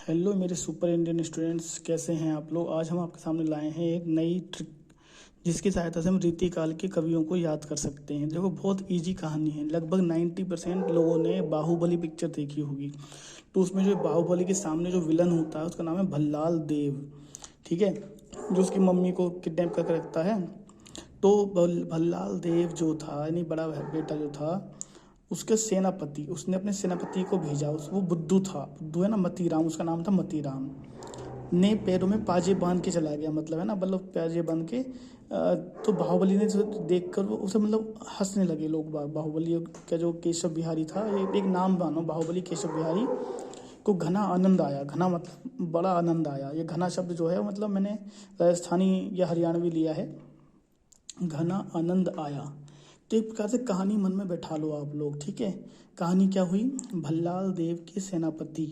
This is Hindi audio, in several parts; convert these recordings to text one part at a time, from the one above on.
हेलो मेरे सुपर इंडियन स्टूडेंट्स, कैसे हैं आप लोग। आज हम आपके सामने लाए हैं एक नई ट्रिक जिसकी सहायता से हम रीतिकाल के कवियों को याद कर सकते हैं। देखो, बहुत इजी कहानी है। लगभग 90% लोगों ने बाहुबली पिक्चर देखी होगी। तो उसमें जो बाहुबली के सामने जो विलन होता है उसका नाम है भल्लाल देव। ठीक है, जो उसकी मम्मी को किडनैप करके रखता है। तो भल्लाल देव जो था, यानी बड़ा बेटा जो था, उसके सेनापति, उसने अपने सेनापति को भेजा। वो बुद्धू था, बुद्धू है ना, मतीराम उसका नाम था। मतीराम ने पैरों में पाजे बांध के चला गया, मतलब है ना, मतलब पाजे बांध के। तो बाहुबली ने देख कर वो उसे मतलब हंसने लगे लोग। बाहुबली का जो केशव बिहारी था, एक नाम मानो, बाहुबली केशव बिहारी को घना आनंद आया। घना मतलब बड़ा आनंद आया। ये घना शब्द जो है मतलब मैंने राजस्थानी या हरियाणवी लिया है। घना आनंद आया। तो एक प्रकार से कहानी मन में बैठा लो आप लोग। ठीक है, कहानी क्या हुई। भल्लाल देव के सेनापति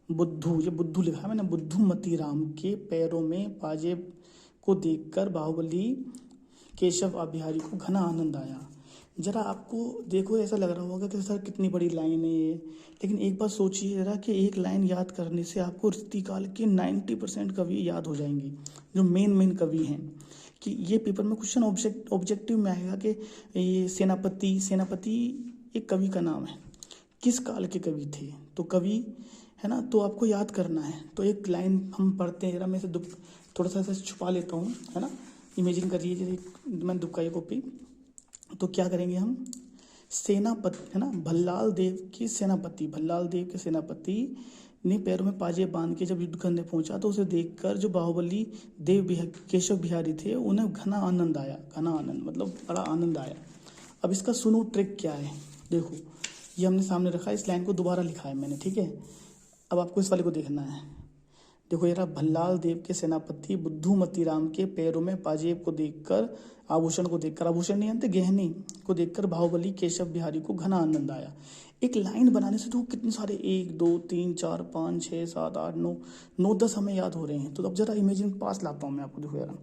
बुद्धू, ये बुद्धू लिखा है मैंने, बुद्धू मतीराम के पैरों में पाजेब को देखकर बाहुबली केशव बिहारी को घना आनंद आया। जरा आपको देखो, ऐसा लग रहा होगा कि सर कितनी बड़ी लाइन है ये, लेकिन एक बार सोचिए जरा कि एक लाइन याद करने से आपको रीतिकाल के 90% कवि याद हो जाएंगे, जो मेन कवि हैं। कि ये पेपर में क्वेश्चन ऑब्जेक्टिव में आएगा कि ये सेनापति एक कवि का नाम है, किस काल के कवि थे। तो कवि है ना, तो आपको याद करना है। तो एक लाइन हम पढ़ते हैं, जरा मैं इसे थोड़ा सा छुपा लेता हूँ, है ना। इमेजिन करिए जैसे मैंने दुक्का ये कॉपी। तो क्या करेंगे हम, सेनापति है ना, भल्लाल देव के सेनापति ने पैरों में पाजे बांध के जब युद्ध करने पहुंचा, तो उसे देखकर जो बाहुबली केशव बिहारी थे, उन्हें घना आनंद आया। घना आनंद मतलब बड़ा आनंद आया। अब इसका सुनो ट्रिक क्या है। देखो, ये हमने सामने रखा है, इस लाइन को दोबारा लिखा है मैंने। ठीक है, अब आपको इस वाले को देखना है। देखो, ये रहा, भल्लाल देव के सेनापति बुद्धू मतीराम के पैरों में पाजेब को देखकर, आभूषण नहीं जानते, गहने को देखकर बाहुबली केशव बिहारी को घना आनंद आया। एक लाइन बनाने से तो कितने सारे 1 2 3 4 5 6 7 8 9 10 हमें याद हो रहे हैं। तो अब जरा इमेजिन पास लाता हूँ मैं आपको। देखो यार,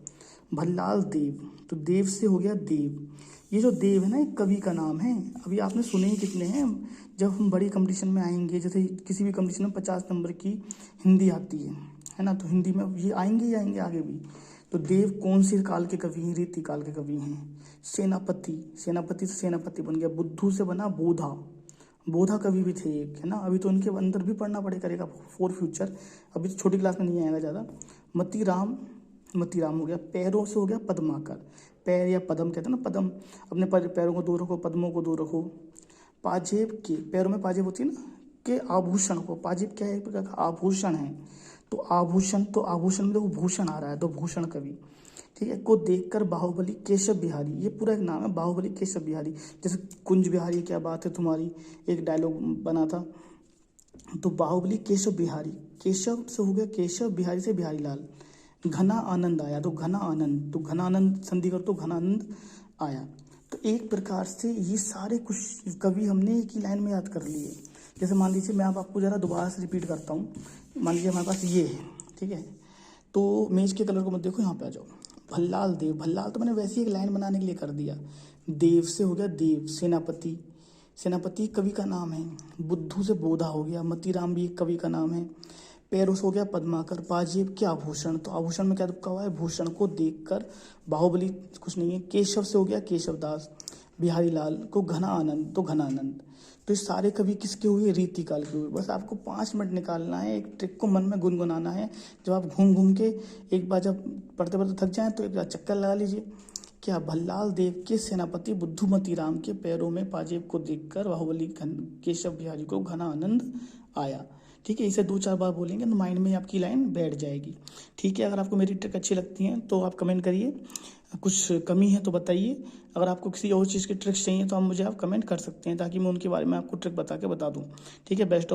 भल्लाल देव, तो देव से हो गया देव। ये जो देव है ना, एक कवि का नाम है। अभी आपने सुने ही कितने हैं। जब हम बड़ी कंपटीशन में आएंगे, जैसे किसी भी कंपटीशन में 50 नंबर की हिंदी आती है ना, तो हिंदी में ये आएंगे ही आएंगे आगे भी। तो देव कौन से काल के कवि हैं, रीति काल के कवि हैं। सेनापति से सेनापति बन गया, बुद्धू से बना बोधा, बोधा कवि भी थे एक, है ना। अभी तो उनके अंदर भी पढ़ना पड़े करेगा फॉर फ्यूचर, अभी तो छोटी क्लास में नहीं आएगा ज़्यादा। मतीराम हो गया, पैरों से हो गया पद्माकर, पैर या पदम कहते हैं ना, पदम, अपने पैरों को दूर रखो, पद्मों को दूर रखो। पाजेब के, पैरों में पाजेब होती है ना, के आभूषण को, पाजेब क्या है, एक प्रकार का आभूषण है। तो आभूषण में देखो भूषण आ रहा है, तो भूषण कवि। ठीक है, को देखकर बाहुबली केशव बिहारी, ये पूरा एक नाम है, बाहुबली केशव बिहारी। जैसे कुंज बिहारी क्या बात है तुम्हारी, एक डायलॉग बना था। तो बाहुबली केशव बिहारी, केशव से हो गया केशव, बिहारी से बिहारी लाल। घना आनंद आया, तो घना आनंद संधि कर, तो घना आनंद आया। तो एक प्रकार से ये सारे कुछ कवि हमने एक ही लाइन में याद कर लिए। जैसे मान लीजिए, मैं आपको ज़रा दोबारा से रिपीट करता हूँ। मान लीजिए हमारे पास ये है, ठीक है। तो मेज के कलर को मत देखो, यहाँ पे आ जाओ। भल्लाल तो मैंने वैसे ही एक लाइन बनाने के लिए कर दिया। देव से हो गया देव, सेनापति कवि का नाम है। बुद्धू से बोधा हो गया, मतीराम भी एक कवि का नाम है। पैरों से हो गया पद्माकर, पाजेब के आभूषण, तो आभूषण में क्या दुखा हुआ है, भूषण को देखकर बाहुबली कुछ नहीं है। केशव से हो गया केशवदास, बिहारी लाल को घना आनंद, तो घना आनंद। तो ये सारे कवि किसके हुए, रीतिकाल के हुए। बस आपको 5 मिनट निकालना है, एक ट्रिक को मन में गुनगुनाना है। जब आप घूम घूम के एक बार जब पढ़ते पढ़ते थक जाएं, तो एक बार चक्कर लगा लीजिए। क्या, भल्लाल देव के सेनापति बुद्धू मतीराम के पैरों में पाजेब को देखकर बाहुबली केशव बिहारी को घना आनंद आया। ठीक है, इसे 2-4 बार बोलेंगे तो माइंड में आपकी लाइन बैठ जाएगी। ठीक है, अगर आपको मेरी ट्रिक अच्छी लगती है तो आप कमेंट करिए, कुछ कमी है तो बताइए। अगर आपको किसी और चीज़ की ट्रिक्स चाहिए तो आप कमेंट कर सकते हैं, ताकि मैं उनके बारे में आपको ट्रिक बता दूँ। ठीक है, best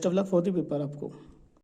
of luck for the paper आपको।